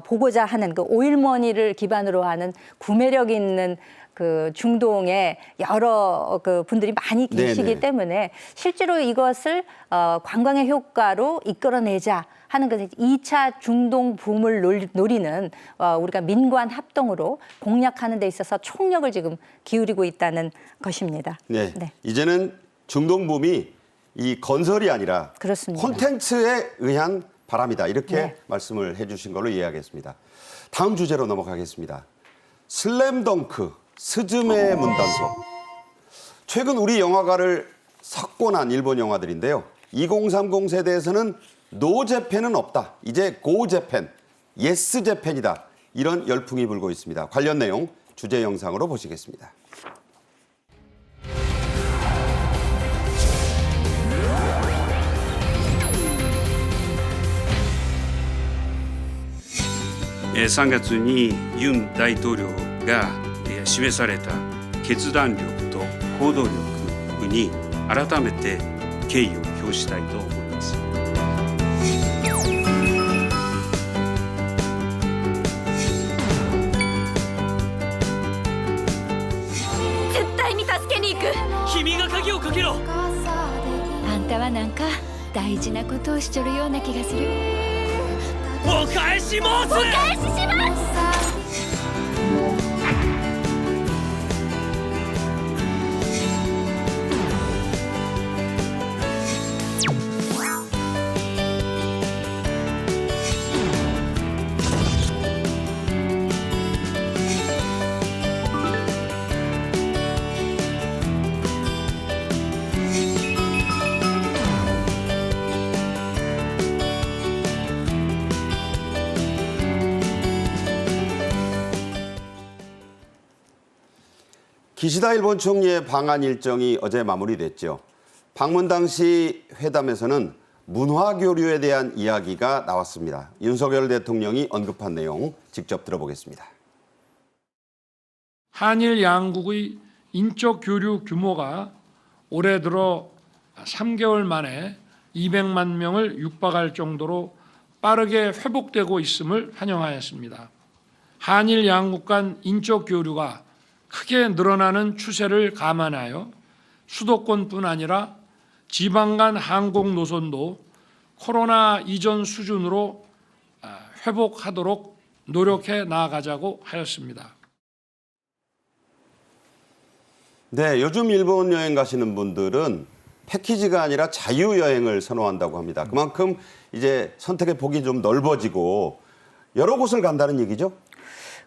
보고자 하는 그 오일머니를 기반으로 하는 구매력 있는 그 중동에 여러 그 분들이 많이 계시기 네네. 때문에 실제로 이것을 관광의 효과로 이끌어내자 하는 것이 2차 중동 붐을 노리는 우리가 민관 합동으로 공략하는 데 있어서 총력을 지금 기울이고 있다는 것입니다. 네. 네. 이제는 중동 붐이 이 건설이 아니라 그렇습니다. 콘텐츠에 의한 바람이다. 이렇게 네. 말씀을 해주신 걸로 이해하겠습니다. 다음 주제로 넘어가겠습니다. 슬램덩크 스즈메 문단속. 최근 우리 영화가를 석권한 일본 영화들인데요. 2030 세대에서는 노 재팬은 없다. 이제 고 재팬, 예스 재팬이다. 이런 열풍이 불고 있습니다. 관련 내용 주제 영상으로 보시겠습니다.3月にユン大統領が示された決断力と行動力に改めて敬意を表したいと思います。絶対に助けに行く。君が鍵をかけろ。あんたはなんか大事なことをしちょるような気がする。お返し申す。お返しします。기시다 일본 총리의 방한 일정이 어제 마무리됐죠. 방문 당시 회담에서는 문화 교류에 대한 이야기가 나왔습니다. 윤석열 대통령이 언급한 내용 직접 들어보겠습니다. 한일 양국의 인적 교류 규모가 올해 들어 3개월 만에 200만 명을 육박할 정도로 빠르게 회복되고 있음을 환영하였습니다. 한일 양국 간 인적 교류가 크게 늘어나는 추세를 감안하여 수도권뿐 아니라 지방 간 항공 노선도 코로나 이전 수준으로 회복하도록 노력해 나아가자고 하였습니다. 네, 요즘 일본 여행 가시는 분들은 패키지가 아니라 자유여행을 선호한다고 합니다. 그만큼 이제 선택의 폭이 좀 넓어지고 여러 곳을 간다는 얘기죠?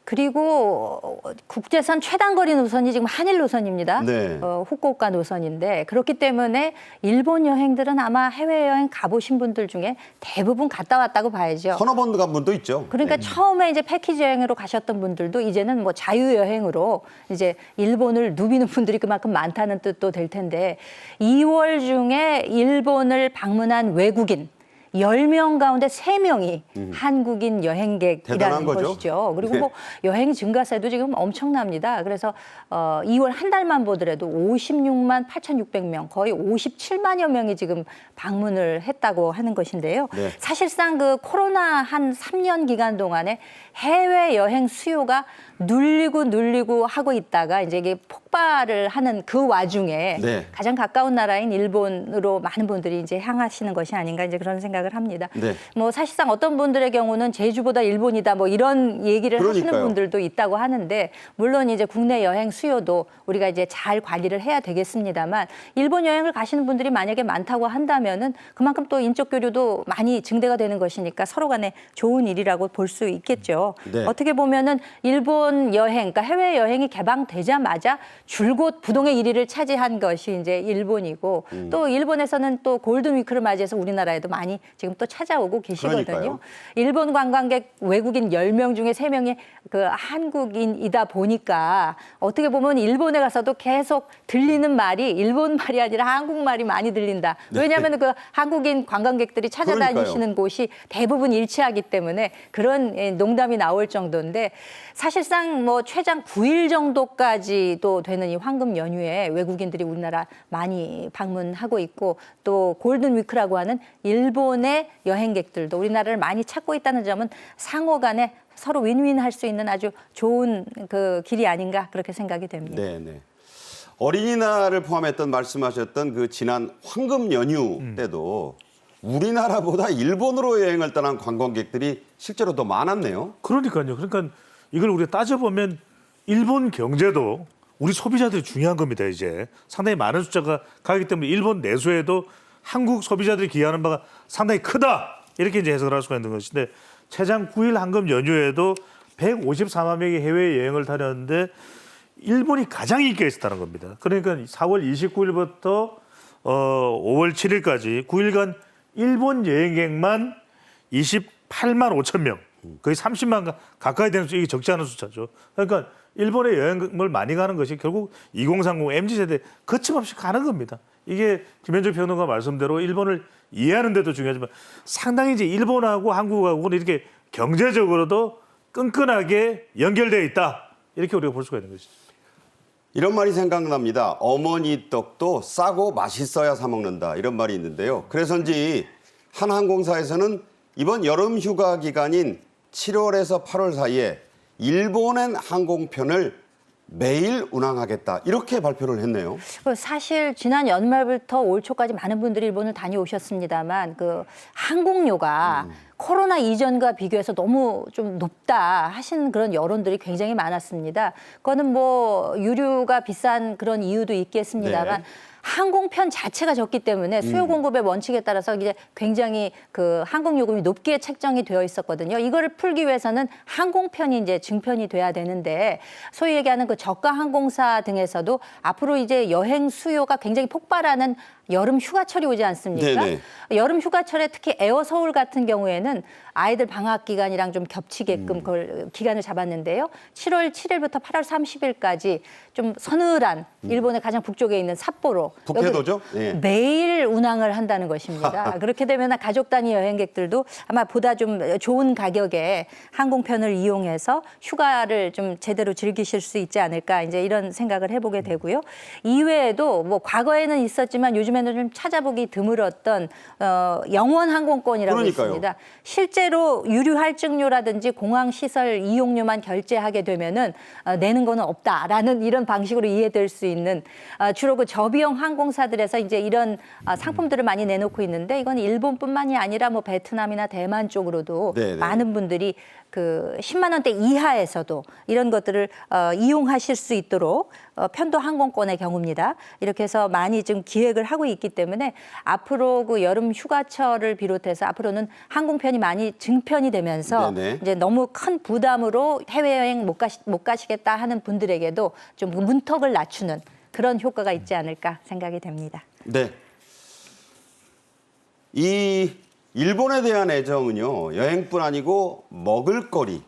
그리고 국제선 최단거리 노선이 지금 한일 노선입니다. 네. 후쿠오카 노선인데 그렇기 때문에 일본 여행들은 아마 해외여행 가보신 분들 중에 대부분 갔다 왔다고 봐야죠. 서너 번 간 분도 있죠. 그러니까 네. 처음에 이제 패키지 여행으로 가셨던 분들도 이제는 뭐 자유여행으로 이제 일본을 누비는 분들이 그만큼 많다는 뜻도 될 텐데 2월 중에 일본을 방문한 외국인 10명 가운데 3명이 한국인 여행객이라는 대단한 거죠. 것이죠. 그리고 네. 뭐 여행 증가세도 지금 엄청납니다. 그래서 2월 한 달만 보더라도 56만 8,600명, 거의 57만여 명이 지금 방문을 했다고 하는 것인데요. 네. 사실상 그 코로나 한 3년 기간 동안에 해외 여행 수요가 눌리고 하고 있다가 이제 이게 폭발을 하는 그 와중에 네. 가장 가까운 나라인 일본으로 많은 분들이 이제 향하시는 것이 아닌가 이제 그런 생각을 합니다. 네. 뭐 사실상 어떤 분들의 경우는 제주보다 일본이다 뭐 이런 얘기를 하시는 그러니까요. 분들도 있다고 하는데 물론 이제 국내 여행 수요도 우리가 이제 잘 관리를 해야 되겠습니다만 일본 여행을 가시는 분들이 만약에 많다고 한다면은 그만큼 또 인적 교류도 많이 증대가 되는 것이니까 서로 간에 좋은 일이라고 볼 수 있겠죠. 네. 어떻게 보면은 일본 여행, 그러니까 해외 여행이 개방되자마자 줄곧 부동의 1위를 차지한 것이 이제 일본이고 또 일본에서는 또 골든 위크를 맞이해서 우리나라에도 많이 지금 또 찾아오고 계시거든요. 그러니까요. 일본 관광객 외국인 10명 중에 3명이 그 한국인이다 보니까 어떻게 보면 일본에 가서도 계속 들리는 말이 일본 말이 아니라 한국말이 많이 들린다. 왜냐하면 그 한국인 관광객들이 찾아다니시는 그러니까요. 곳이 대부분 일치하기 때문에 그런 농담이 나올 정도인데 사실상 뭐 최장 9일 정도까지도 되는 이 황금 연휴에 외국인들이 우리나라 많이 방문하고 있고 또 골든 위크라고 하는 일본의 여행객들도 우리나라를 많이 찾고 있다는 점은 상호 간에 서로 윈윈 할 수 있는 아주 좋은 그 길이 아닌가 그렇게 생각이 됩니다. 네, 네. 어린이날을 포함했던 말씀하셨던 그 지난 황금 연휴 때도 우리나라보다 일본으로 여행을 떠난 관광객들이 실제로 더 많았네요. 그러니까요. 그러니까 이걸 우리가 따져보면 일본 경제도 우리 소비자들이 중요한 겁니다. 이제 상당히 많은 숫자가 가기 때문에 일본 내수에도 한국 소비자들이 기여하는 바가 상당히 크다. 이렇게 이제 해석을 할 수가 있는 것인데 최장 9일 황금 연휴에도 154만 명이 해외여행을 다녔는데 일본이 가장 인기가 있었다는 겁니다. 그러니까 4월 29일부터 5월 7일까지 9일간 일본 여행객만 28만 5천 명, 거의 30만 가까이 되는 수, 이게 적지 않은 숫자죠. 그러니까 일본에 여행을 많이 가는 것이 결국 2030 MZ세대 거침없이 가는 겁니다. 이게 김현철 평론가 말씀대로 일본을 이해하는 데도 중요하지만 상당히 이제 일본하고 한국하고는 이렇게 경제적으로도 끈끈하게 연결되어 있다. 이렇게 우리가 볼 수가 있는 것이죠. 이런 말이 생각납니다. 어머니 떡도 싸고 맛있어야 사 먹는다. 이런 말이 있는데요. 그래서인지 한 항공사에서는 이번 여름 휴가 기간인 7월에서 8월 사이에 일본행 항공편을 매일 운항하겠다. 이렇게 발표를 했네요. 사실 지난 연말부터 올 초까지 많은 분들이 일본을 다녀오셨습니다만 그 항공료가 코로나 이전과 비교해서 너무 좀 높다 하신 그런 여론들이 굉장히 많았습니다. 그거는 뭐 유류가 비싼 그런 이유도 있겠습니다만 네. 항공편 자체가 적기 때문에 수요 공급의 원칙에 따라서 이제 굉장히 그 항공 요금이 높게 책정이 되어 있었거든요. 이거를 풀기 위해서는 항공편이 이제 증편이 돼야 되는데 소위 얘기하는 그 저가 항공사 등에서도 앞으로 이제 여행 수요가 굉장히 폭발하는 여름 휴가철이 오지 않습니까? 네네. 여름 휴가철에 특히 에어 서울 같은 경우에는 아이들 방학 기간이랑 좀 겹치게끔 그걸 기간을 잡았는데요. 7월 7일부터 8월 30일까지 좀 서늘한 일본의 가장 북쪽에 있는 삿포로 북해도죠? 예. 매일 운항을 한다는 것입니다. 그렇게 되면 가족 단위 여행객들도 아마 보다 좀 좋은 가격에 항공편을 이용해서 휴가를 좀 제대로 즐기실 수 있지 않을까 이제 이런 생각을 해보게 되고요. 이외에도 뭐 과거에는 있었지만 요즘에는 좀 찾아보기 드물었던 영원 항공권이라고 그러니까요. 있습니다. 실제로 유류 할증료라든지 공항 시설 이용료만 결제하게 되면은 내는 거는 없다라는 이런 방식으로 이해될 수 있는 주로 그 저비용 항공사들에서 이제 이런 상품들을 많이 내놓고 있는데 이건 일본뿐만이 아니라 뭐 베트남이나 대만 쪽으로도 네네. 많은 분들이 그 10만 원대 이하에서도 이런 것들을 이용하실 수 있도록 편도 항공권의 경우입니다. 이렇게 해서 많이 좀 기획을 하고 있기 때문에 앞으로 그 여름 휴가철을 비롯해서 앞으로는 항공편이 많이 증편이 되면서 네네. 이제 너무 큰 부담으로 해외여행 못 가시겠다 하는 분들에게도 좀 문턱을 낮추는 그런 효과가 있지 않을까 생각이 됩니다. 네. 이 일본에 대한 애정은요, 여행뿐 아니고 먹을거리에서도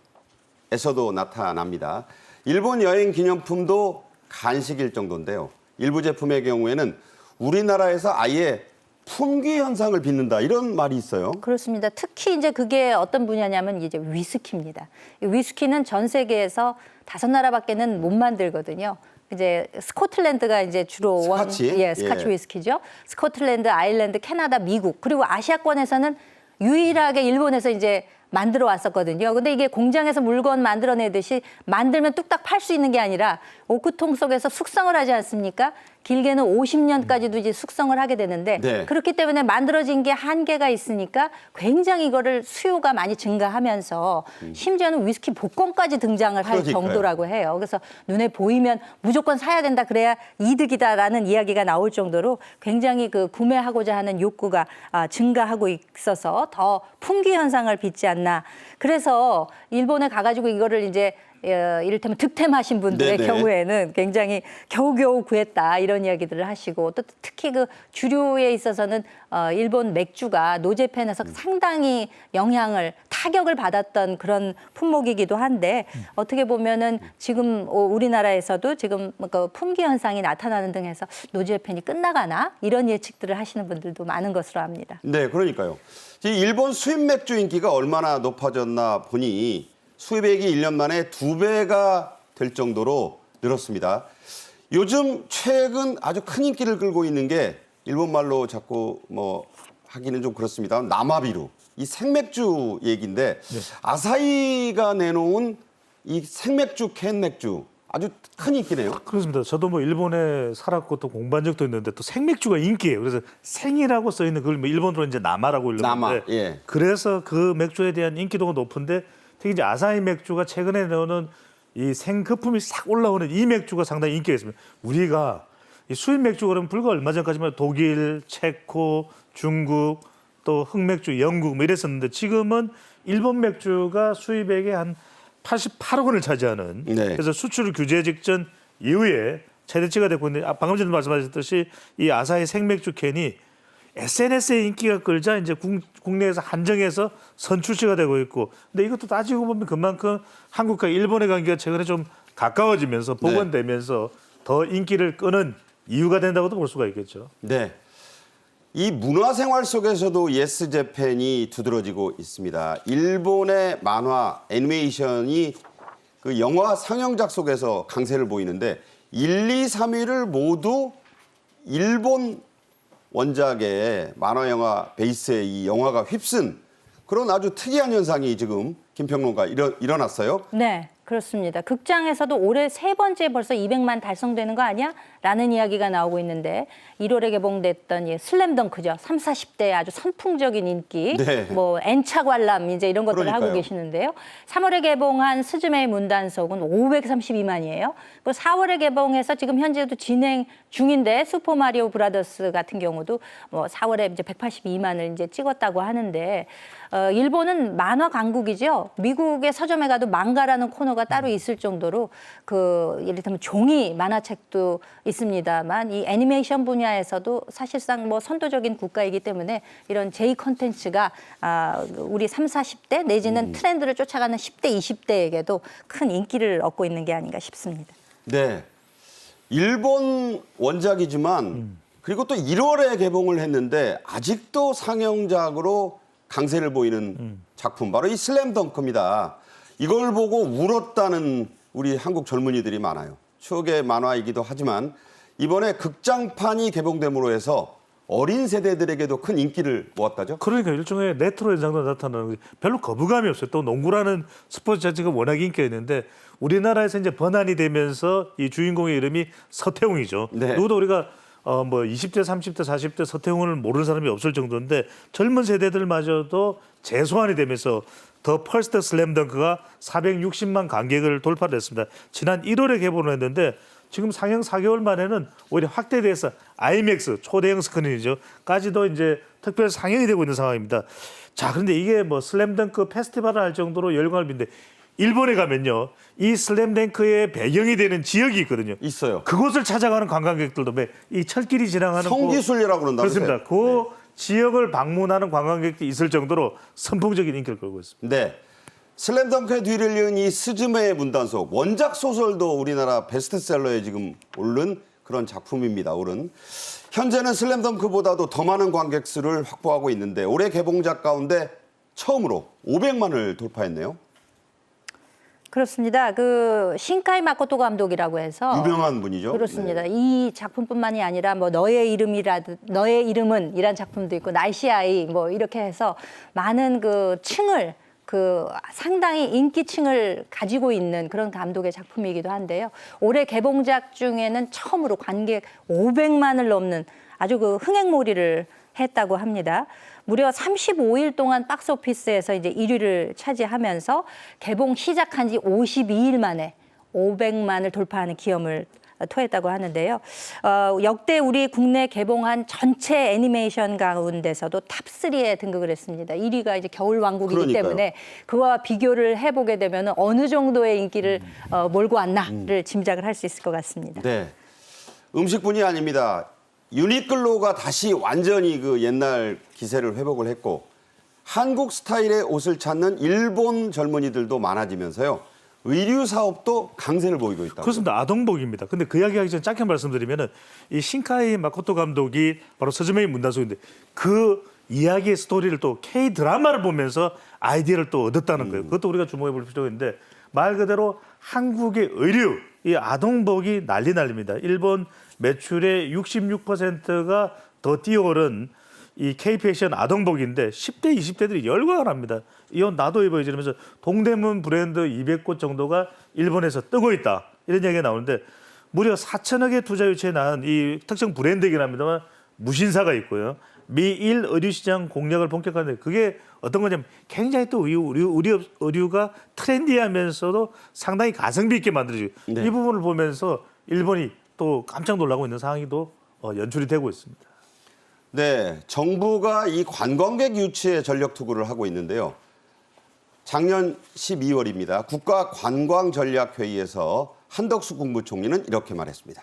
나타납니다. 일본 여행 기념품도 간식일 정도인데요. 일부 제품의 경우에는 우리나라에서 아예 품귀 현상을 빚는다 이런 말이 있어요. 그렇습니다. 특히 이제 그게 어떤 분야냐면 이제 위스키입니다. 이 위스키는 전 세계에서 5나라밖에는 못 만들거든요. 이제 스코틀랜드가 이제 주로 스카치? 스카치 예. 위스키죠. 스코틀랜드, 아일랜드, 캐나다, 미국 그리고 아시아권에서는 유일하게 일본에서 이제 만들어 왔었거든요. 근데 이게 공장에서 물건 만들어내듯이 만들면 뚝딱 팔 수 있는 게 아니라 오크통 속에서 숙성을 하지 않습니까? 길게는 50년까지도 이제 숙성을 하게 되는데 네. 그렇기 때문에 만들어진 게 한계가 있으니까 굉장히 이거를 수요가 많이 증가하면서 심지어는 위스키 복권까지 등장을 할 그러니까요. 정도라고 해요. 그래서 눈에 보이면 무조건 사야 된다 그래야 이득이다라는 이야기가 나올 정도로 굉장히 그 구매하고자 하는 욕구가 증가하고 있어서 더 품귀 현상을 빚지 않나. 그래서 일본에 가가지고 이거를 이제 이를테면 득템하신 분들의 네네. 경우에는 굉장히 겨우겨우 구했다 이런 이야기들을 하시고 또 특히 그 주류에 있어서는 일본 맥주가 노제팬에서 상당히 타격을 받았던 그런 품목이기도 한데 어떻게 보면은 지금 우리나라에서도 지금 그 품귀 현상이 나타나는 등해서 노제팬이 끝나가나 이런 예측들을 하시는 분들도 많은 것으로 압니다. 네, 그러니까요. 이 일본 수입 맥주 인기가 얼마나 높아졌나 보니 수입액이 1년 만에 2배가 될 정도로 늘었습니다. 요즘 최근 아주 큰 인기를 끌고 있는 게 일본말로 자꾸 뭐 하기는 좀 그렇습니다. 나마비루, 이 생맥주 얘기인데 아사히가 내놓은 이 생맥주, 캔 맥주 아주 큰 인기네요. 그렇습니다. 저도 뭐 일본에 살았고 또 공부한 적도 있는데 또 생맥주가 인기예요. 그래서 생이라고 써 있는 그걸 뭐 일본어로 이제 나마라고 읽는데 나마, 예. 그래서 그 맥주에 대한 인기도가 높은데 특히 이제 아사히 맥주가 최근에 나오는 이 생거품이 싹 올라오는 이 맥주가 상당히 인기가 있습니다. 우리가 이 수입 맥주 그러면 불과 얼마 전까지만 독일, 체코, 중국 또 흑맥주, 영국 뭐 이랬었는데 지금은 일본 맥주가 수입액의 한 88억 원을 차지하는 네. 그래서 수출 규제 직전 이후에 최대치가 됐고 있는데 방금 전에 말씀하셨듯이 이 아사히 생맥주 캔이 SNS의 인기가 끌자 이제 국내에서 한정해서 선출시가 되고 있고 근데 이것도 따지고 보면 그만큼 한국과 일본의 관계가 최근에 좀 가까워지면서 복원되면서 더 인기를 끄는 이유가 된다고도 볼 수가 있겠죠. 네. 이 문화생활 속에서도 예스 재팬이 두드러지고 있습니다. 일본의 만화, 애니메이션이 그 영화 상영작 속에서 강세를 보이는데 1, 2, 3위를 모두 일본 원작의 만화 영화 베이스의 이 영화가 휩쓴 그런 아주 특이한 현상이 지금 김평론가 일어났어요. 네, 그렇습니다. 극장에서도 올해 3번째 벌써 200만 달성되는 거 아니야? 라는 이야기가 나오고 있는데 1월에 개봉됐던 슬램덩크죠. 30, 40대의 아주 선풍적인 인기, 네. 뭐 N차 관람 이제 이런 것들을 그러니까요. 하고 계시는데요. 3월에 개봉한 스즈메의 문단속은 532만이에요. 그 4월에 개봉해서 지금 현재도 진행 중인데 슈퍼마리오 브라더스 같은 경우도 뭐 4월에 이제 182만을 이제 찍었다고 하는데 일본은 만화 강국이죠. 미국의 서점에 가도 망가라는 코너가 따로 있을 정도로 그 예를 들면 종이 만화책도 있습니다만 이 애니메이션 분야에서도 사실상 뭐 선도적인 국가이기 때문에 이런 J 컨텐츠가 우리 30, 40대 내지는 트렌드를 쫓아가는 10대, 20대에게도 큰 인기를 얻고 있는 게 아닌가 싶습니다. 네. 일본 원작이지만 그리고 또 1월에 개봉을 했는데 아직도 상영작으로 강세를 보이는 작품 바로 이 슬램덩크입니다. 이걸 보고 울었다는 우리 한국 젊은이들이 많아요. 추억의 만화이기도 하지만 이번에 극장판이 개봉됨으로 해서 어린 세대들에게도 큰 인기를 모았다죠. 그러니까 일종의 레트로 현상도 나타나는 별로 거부감이 없어요. 또 농구라는 스포츠 자체가 워낙 인기가 있는데 우리나라에서 이제 번안이 되면서 이 주인공의 이름이 서태웅이죠. 네. 누구도 우리가 뭐 20대, 30대, 40대 서태웅을 모르는 사람이 없을 정도인데 젊은 세대들마저도 재소환이 되면서 더 퍼스트 슬램덩크가 460만 관객을 돌파를 했습니다. 지난 1월에 개봉을 했는데 지금 상영 4개월 만에는 오히려 확대돼서 IMAX 초대형 스크린이죠.까지도 이제 특별 상영이 되고 있는 상황입니다. 자, 그런데 이게 뭐 슬램덩크 페스티벌을 할 정도로 열광을 빚는데 일본에 가면요, 이 슬램덩크의 배경이 되는 지역이 있거든요. 있어요. 그곳을 찾아가는 관광객들도 이 철길이 지나가는 성기순례라고 그런다면서요. 그렇습니다. 그 지역을 방문하는 관광객들이 있을 정도로 선풍적인 인기를 끌고 있습니다. 네. 슬램덩크의 뒤를 이은 이 스즈메의 문단속 원작 소설도 우리나라 베스트셀러에 지금 오른 그런 작품입니다. 현재는 슬램덩크보다도 더 많은 관객 수를 확보하고 있는데 올해 개봉작 가운데 처음으로 500만을 돌파했네요. 그렇습니다. 그 신카이 마코토 감독이라고 해서 유명한 분이죠. 그렇습니다. 네. 이 작품뿐만이 아니라 뭐 너의 이름은 이란 작품도 있고 날씨아이 뭐 이렇게 해서 많은 그 층을 상당히 인기층을 가지고 있는 그런 감독의 작품이기도 한데요. 올해 개봉작 중에는 처음으로 관객 500만을 넘는 아주 그 흥행몰이를 했다고 합니다. 무려 35일 동안 박스오피스에서 이제 1위를 차지하면서 개봉 시작한 지 52일 만에 500만을 돌파하는 기염을 토했다고 하는데요. 역대 우리 국내 개봉한 전체 애니메이션 가운데서도 탑3에 등극을 했습니다. 1위가 이제 겨울왕국이기 그러니까요. 때문에 그와 비교를 해보게 되면 어느 정도의 인기를 몰고 왔나를 짐작을 할 수 있을 것 같습니다. 네. 음식뿐이 아닙니다. 유니클로가 다시 완전히 그 옛날 기세를 회복을 했고 한국 스타일의 옷을 찾는 일본 젊은이들도 많아지면서요. 의류 사업도 강세를 보이고 있다고. 그렇습니다. 아동복입니다. 근데 그 이야기하기 전에 짧게 말씀드리면은 이 신카이 마코토 감독이 바로 서즈메의 문단속인데 그 이야기의 스토리를 또 K 드라마를 보면서 아이디어를 또 얻었다는 거예요. 그것도 우리가 주목해 볼 필요가 있는데 말 그대로 한국의 의류, 이 아동복이 난립니다. 일본 매출의 66%가 더 뛰어오른 이 K-패션 아동복인데 10대, 20대들이 열광을 합니다. 이 옷 나도 입어야지 이러면서 동대문 브랜드 200곳 정도가 일본에서 뜨고 있다. 이런 이야기가 나오는데 무려 4천억의 투자 유치에 나온 이 특정 브랜드이긴 합니다만 무신사가 있고요. 미일 의류시장 공략을 본격화하는데 그게 어떤 거냐면 굉장히 또 의류가 트렌디하면서도 상당히 가성비 있게 만들어지고 네. 이 부분을 보면서 일본이 또 깜짝 놀라고 있는 상황이 또 연출이 되고 있습니다. 네, 정부가 이 관광객 유치에 전력 투구를 하고 있는데요. 작년 12월입니다. 국가관광전략회의에서 한덕수 국무총리는 이렇게 말했습니다.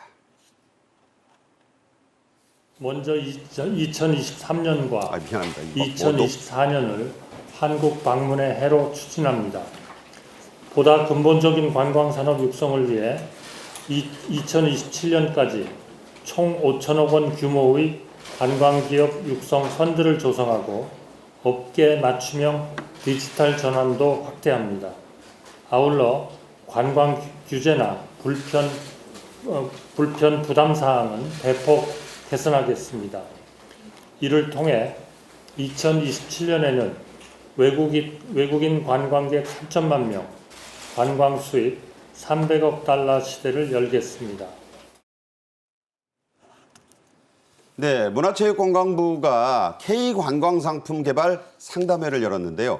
먼저 2023년과 미안합니다. 2024년을 한국 방문의 해로 추진합니다. 보다 근본적인 관광산업 육성을 위해 2027년까지 총 5천억 원 규모의 관광기업 육성 펀드를 조성하고 업계 맞춤형 디지털 전환도 확대합니다. 아울러 관광 규제나 불편 부담 사항은 대폭 개선하겠습니다. 이를 통해 2027년에는 외국인 관광객 3천만 명, 관광 수입 300억 달러 시대를 열겠습니다. 네, 문화체육관광부가 K관광상품 개발 상담회를 열었는데요.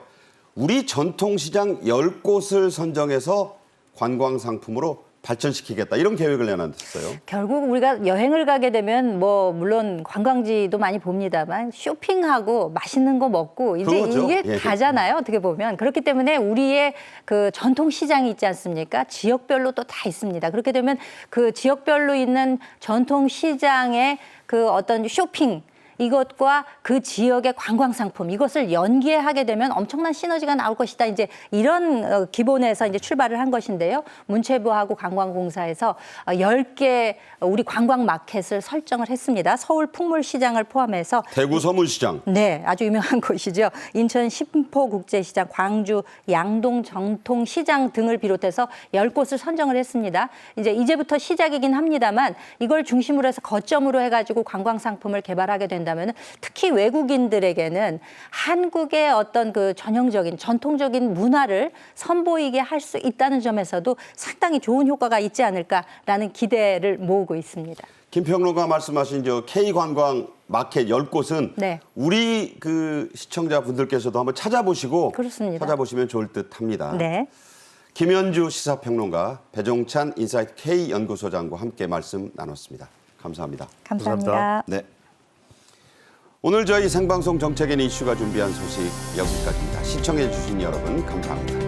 우리 전통시장 10곳을 선정해서 관광상품으로 발전시키겠다 이런 계획을 내놨어요. 결국 우리가 여행을 가게 되면 뭐 물론 관광지도 많이 봅니다만 쇼핑하고 맛있는 거 먹고 이제 그거죠. 이게 예. 다잖아요. 어떻게 보면. 그렇기 때문에 우리의 그 전통 시장이 있지 않습니까? 지역별로 또 다 있습니다. 그렇게 되면 그 지역별로 있는 전통 시장의 그 어떤 쇼핑 이것과 그 지역의 관광 상품 이것을 연계하게 되면 엄청난 시너지가 나올 것이다. 이제 이런 기본에서 이제 출발을 한 것인데요. 문체부하고 관광공사에서 10개 우리 관광 마켓을 설정을 했습니다. 서울 풍물시장을 포함해서 대구 서문시장. 네, 아주 유명한 곳이죠. 인천 신포국제시장, 광주 양동 정통시장 등을 비롯해서 10곳을 선정을 했습니다. 이제부터 시작이긴 합니다만 이걸 중심으로 해서 거점으로 해가지고 관광 상품을 개발하게 된다면 특히 외국인들에게는 한국의 어떤 그 전형적인 전통적인 문화를 선보이게 할 수 있다는 점에서도 상당히 좋은 효과가 있지 않을까라는 기대를 모으고 있습니다. 김 평론가 말씀하신 저 K관광 마켓 10곳은 네. 우리 그 시청자분들께서도 한번 찾아보시고 그렇습니다. 찾아보시면 좋을 듯합니다. 네. 김현주 시사평론가, 배종찬 인사이트 K연구소장과 함께 말씀 나눴습니다. 감사합니다. 감사합니다. 네. 오늘 저희 생방송 정책인 이슈가 준비한 소식 여기까지입니다. 시청해 주신 여러분 감사합니다.